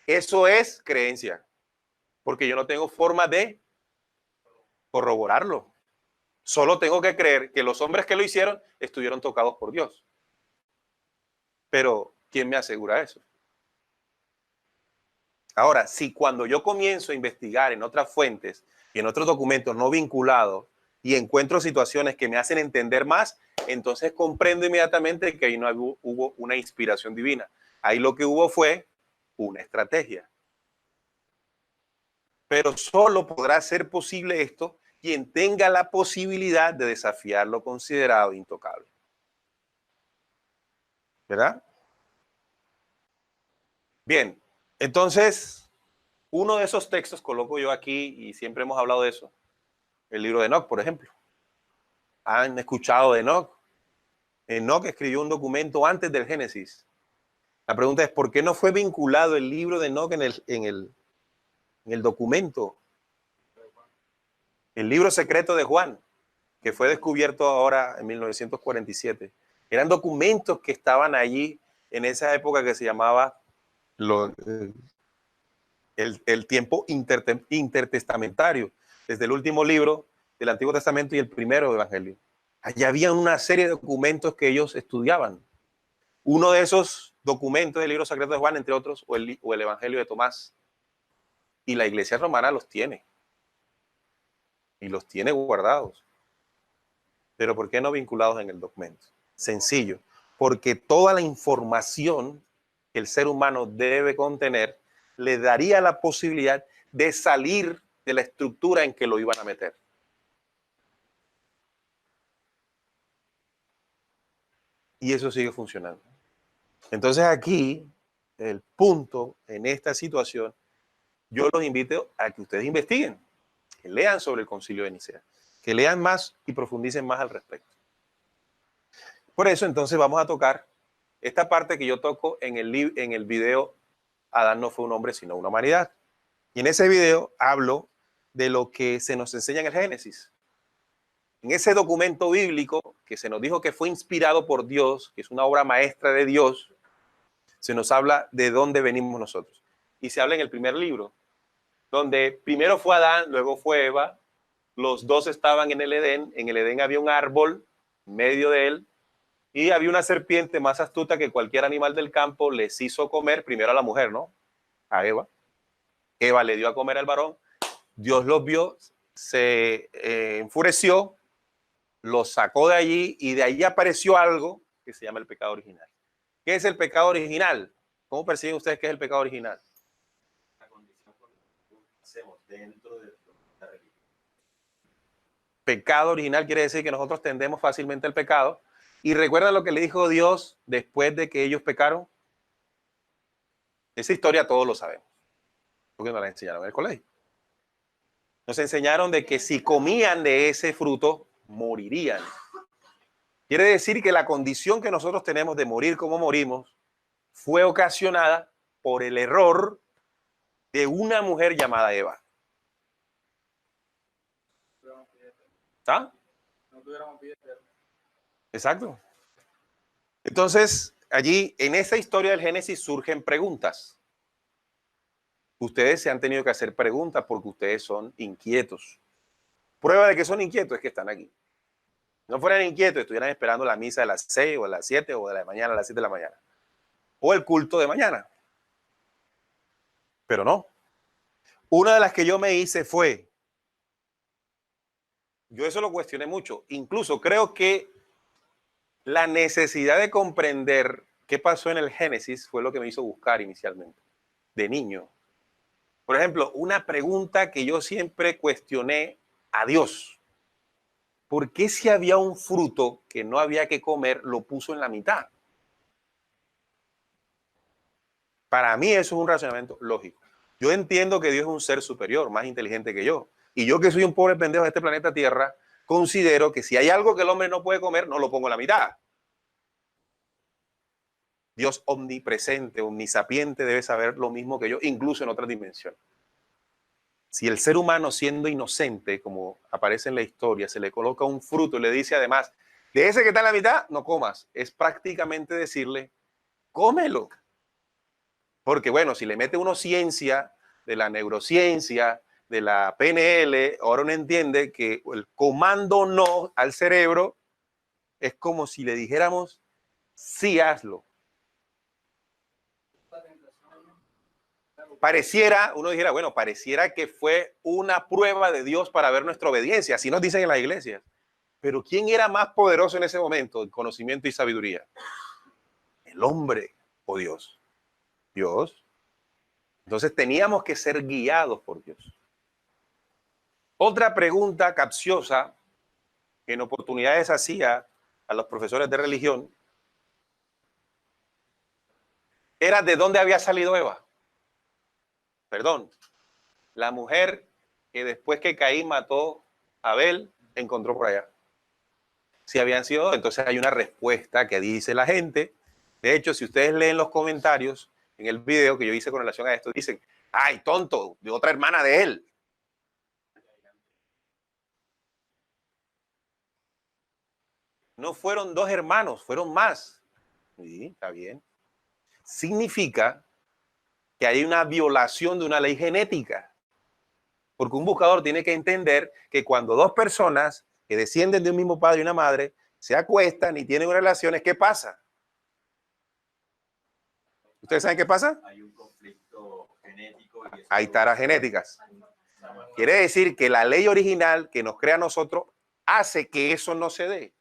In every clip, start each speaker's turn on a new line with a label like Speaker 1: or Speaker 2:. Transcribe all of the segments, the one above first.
Speaker 1: Eso es creencia, porque yo no tengo forma de corroborarlo. Solo tengo que creer que los hombres que lo hicieron estuvieron tocados por Dios. Pero, ¿quién me asegura eso? Ahora, si cuando yo comienzo a investigar en otras fuentes y en otros documentos no vinculados y encuentro situaciones que me hacen entender más, entonces comprendo inmediatamente que ahí no hubo una inspiración divina. Ahí lo que hubo fue una estrategia. Pero solo podrá ser posible esto quien tenga la posibilidad de desafiar lo considerado intocable. ¿Verdad? Bien, entonces, uno de esos textos coloco yo aquí y siempre hemos hablado de eso. El libro de Enoc, por ejemplo. ¿Han escuchado de Enoc? Enoc escribió un documento antes del Génesis. La pregunta es, ¿por qué no fue vinculado el libro de Enoc en el documento? El libro secreto de Juan, que fue descubierto ahora en 1947. Eran documentos que estaban allí en esa época que se llamaba el tiempo intertestamentario, desde el último libro del Antiguo Testamento y el primero Evangelio. Allí había una serie de documentos que ellos estudiaban. Uno de esos documentos del libro secreto de Juan, entre otros, o el Evangelio de Tomás. Y la Iglesia romana los tiene. Y los tiene guardados. Pero ¿por qué no vinculados en el documento? Sencillo. Porque toda la información que el ser humano debe contener le daría la posibilidad de salir de la estructura en que lo iban a meter. Y eso sigue funcionando. Entonces aquí, el punto en esta situación, yo los invito a que ustedes investiguen, que lean sobre el Concilio de Nicea, que lean más y profundicen más al respecto. Por eso entonces vamos a tocar esta parte que yo toco en el video Adán no fue un hombre sino una humanidad. Y en ese video hablo de lo que se nos enseña en el Génesis. En ese documento bíblico que se nos dijo que fue inspirado por Dios, que es una obra maestra de Dios, se nos habla de dónde venimos nosotros. Y se habla en el primer libro, donde primero fue Adán, luego fue Eva, los dos estaban en el Edén había un árbol en medio de él, y había una serpiente más astuta que cualquier animal del campo, les hizo comer, primero a la mujer, ¿no? A Eva. Eva le dio a comer al varón, Dios los vio, se enfureció, los sacó de allí y de allí apareció algo que se llama el pecado original. ¿Qué es el pecado original? ¿Cómo perciben ustedes qué es el pecado original? La condición por la que hacemos dentro de la religión. Pecado original quiere decir que nosotros tendemos fácilmente al pecado. Y recuerdan lo que le dijo Dios después de que ellos pecaron. Esa historia todos lo sabemos, porque nos la enseñaron en el colegio. Nos enseñaron de que si comían de ese fruto, morirían. Quiere decir que la condición que nosotros tenemos de morir como morimos fue ocasionada por el error de una mujer llamada Eva. ¿Está? Exacto. Entonces, allí en esa historia del Génesis surgen preguntas. Ustedes se han tenido que hacer preguntas porque ustedes son inquietos. Prueba de que son inquietos es que están aquí. No fueran inquietos, estuvieran esperando la misa de las 6 o a las 7 o de la mañana a las 7 de la mañana. O el culto de mañana. Pero no. Una de las que yo me hice fue, yo eso lo cuestioné mucho. Incluso creo que la necesidad de comprender qué pasó en el Génesis fue lo que me hizo buscar inicialmente, de niño. Por ejemplo, una pregunta que yo siempre cuestioné a Dios. ¿Por qué si había un fruto que no había que comer, lo puso en la mitad? Para mí eso es un razonamiento lógico. Yo entiendo que Dios es un ser superior, más inteligente que yo. Y yo que soy un pobre pendejo de este planeta Tierra, considero que si hay algo que el hombre no puede comer, no lo pongo en la mitad. Dios omnipresente, omnisapiente, debe saber lo mismo que yo, incluso en otras dimensiones. Si el ser humano, siendo inocente, como aparece en la historia, se le coloca un fruto y le dice además, de ese que está en la mitad, no comas, es prácticamente decirle, cómelo. Porque bueno, si le mete uno ciencia, de la neurociencia, de la PNL, ahora uno entiende que el comando no al cerebro es como si le dijéramos, sí, hazlo. Pareciera, uno dijera, bueno, pareciera que fue una prueba de Dios para ver nuestra obediencia, así nos dicen en las iglesias. Pero ¿quién era más poderoso en ese momento en conocimiento y sabiduría? ¿El hombre o Dios? Dios. Entonces teníamos que ser guiados por Dios. Otra pregunta capciosa que en oportunidades hacía a los profesores de religión era ¿de dónde había salido Eva? Perdón, la mujer que después que Caín mató a Abel, encontró por allá. Si habían sido, entonces hay una respuesta que dice la gente. De hecho, si ustedes leen los comentarios en el video que yo hice con relación a esto, dicen, ay, tonto, de otra hermana de él. No fueron dos hermanos, fueron más. Sí, está bien. Significa que hay una violación de una ley genética. Porque un buscador tiene que entender que cuando dos personas que descienden de un mismo padre y una madre se acuestan y tienen relaciones, ¿qué pasa? ¿Ustedes saben qué pasa?
Speaker 2: Hay un conflicto genético. Y
Speaker 1: hay taras genéticas. Quiere decir que la ley original que nos crea a nosotros hace que eso no se dé.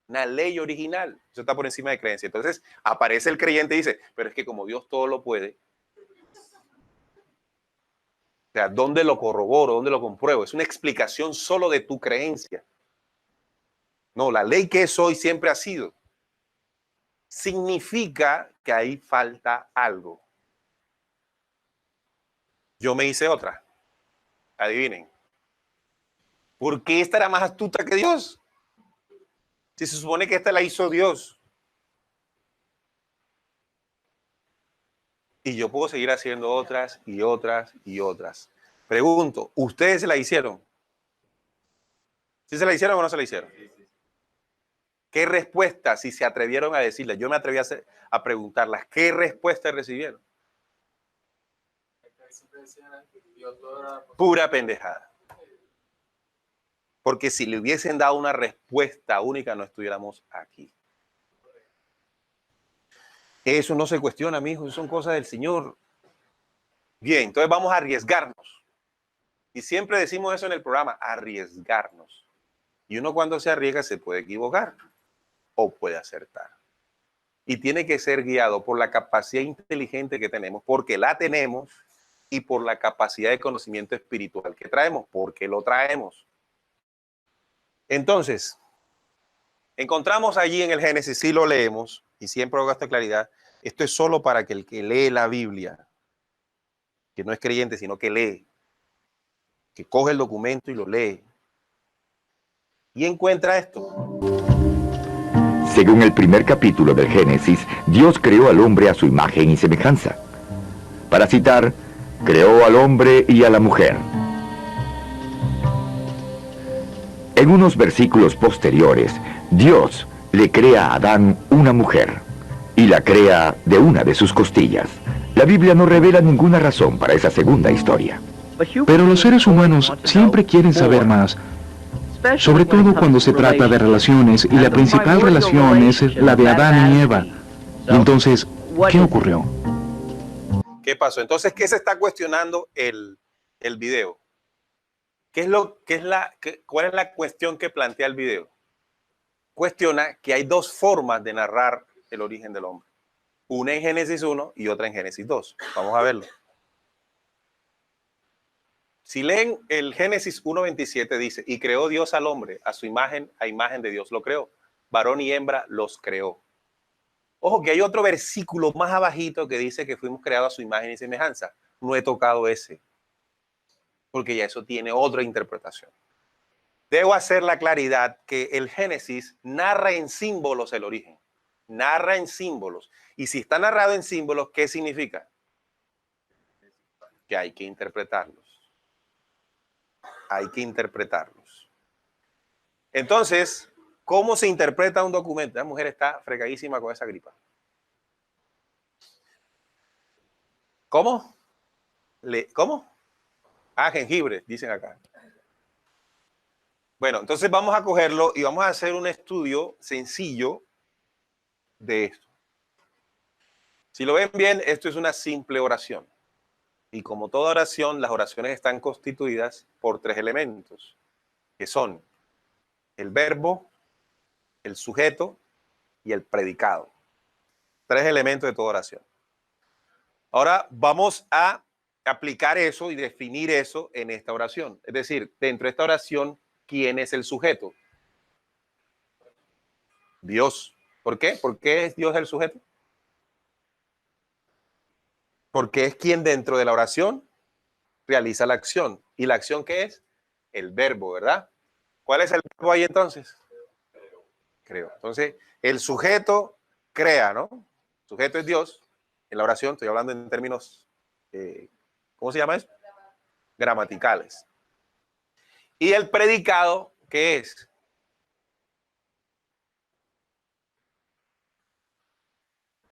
Speaker 1: Una ley original. Eso está por encima de creencia. Entonces aparece el creyente y dice, pero es que como Dios todo lo puede, o sea, ¿dónde lo corroboro? ¿Dónde lo compruebo? Es una explicación solo de tu creencia. No, la ley que es hoy siempre ha sido. Significa que ahí falta algo. Yo me hice otra. Adivinen. ¿Por qué esta era más astuta que Dios? Si se supone que esta la hizo Dios. Y yo puedo seguir haciendo otras y otras y otras. Pregunto, ¿ustedes se la hicieron? ¿Sí se la hicieron o no se la hicieron? ¿Qué respuesta, si se atrevieron a decirle? Yo me atreví a preguntarlas. ¿Qué respuesta recibieron? Pura pendejada. Porque si le hubiesen dado una respuesta única, no estuviéramos aquí. Eso no se cuestiona, mijo, eso son cosas del Señor. Bien, entonces vamos a arriesgarnos. Y siempre decimos eso en el programa, arriesgarnos. Y uno cuando se arriesga se puede equivocar o puede acertar. Y tiene que ser guiado por la capacidad inteligente que tenemos, porque la tenemos, y por la capacidad de conocimiento espiritual que traemos, porque lo traemos. Entonces, encontramos allí en el Génesis, si lo leemos, y siempre hago esta claridad, esto es solo para que el que lee la Biblia, que no es creyente, sino que lee, que coge el documento y lo lee, y encuentra esto.
Speaker 3: Según el primer capítulo del Génesis, Dios creó al hombre a su imagen y semejanza. Para citar, creó al hombre y a la mujer. En unos versículos posteriores, Dios le crea a Adán una mujer y la crea de una de sus costillas. La Biblia no revela ninguna razón para esa segunda historia.
Speaker 4: Pero los seres humanos siempre quieren saber más, sobre todo cuando se trata de relaciones, y la principal relación es la de Adán y Eva. Y entonces, ¿qué ocurrió?
Speaker 1: ¿Qué pasó? Entonces, ¿qué se está cuestionando el video? ¿Cuál es la cuestión que plantea el video? Cuestiona que hay dos formas de narrar el origen del hombre. Una en Génesis 1 y otra en Génesis 2. Vamos a verlo. Si leen el Génesis 1:27 dice, y creó Dios al hombre, a su imagen, a imagen de Dios lo creó. Varón y hembra los creó. Ojo que hay otro versículo más abajito que dice que fuimos creados a su imagen y semejanza. No he tocado ese, porque ya eso tiene otra interpretación. Debo hacer la claridad que el Génesis narra en símbolos el origen. Narra en símbolos. Y si está narrado en símbolos, ¿qué significa? Que hay que interpretarlos. Hay que interpretarlos. Entonces, ¿cómo se interpreta un documento? La mujer está fregadísima con esa gripa. ¿Cómo? ¿Cómo? Ah, jengibre, dicen acá. Bueno, entonces vamos a cogerlo y vamos a hacer un estudio sencillo de esto. Si lo ven bien, esto es una simple oración. Y como toda oración, las oraciones están constituidas por 3 elementos, que son el verbo, el sujeto y el predicado. 3 elementos de toda oración. Ahora vamos a aplicar eso y definir eso en esta oración. Es decir, dentro de esta oración, ¿quién es el sujeto? Dios. ¿Por qué? ¿Por qué es Dios el sujeto? Porque es quien dentro de la oración realiza la acción. ¿Y la acción qué es? El verbo, ¿verdad? ¿Cuál es el verbo ahí entonces? Creo. Entonces, el sujeto crea, ¿no? El sujeto es Dios. En la oración estoy hablando en términos, ¿cómo se llama eso? Gramaticales. Y el predicado, ¿qué es?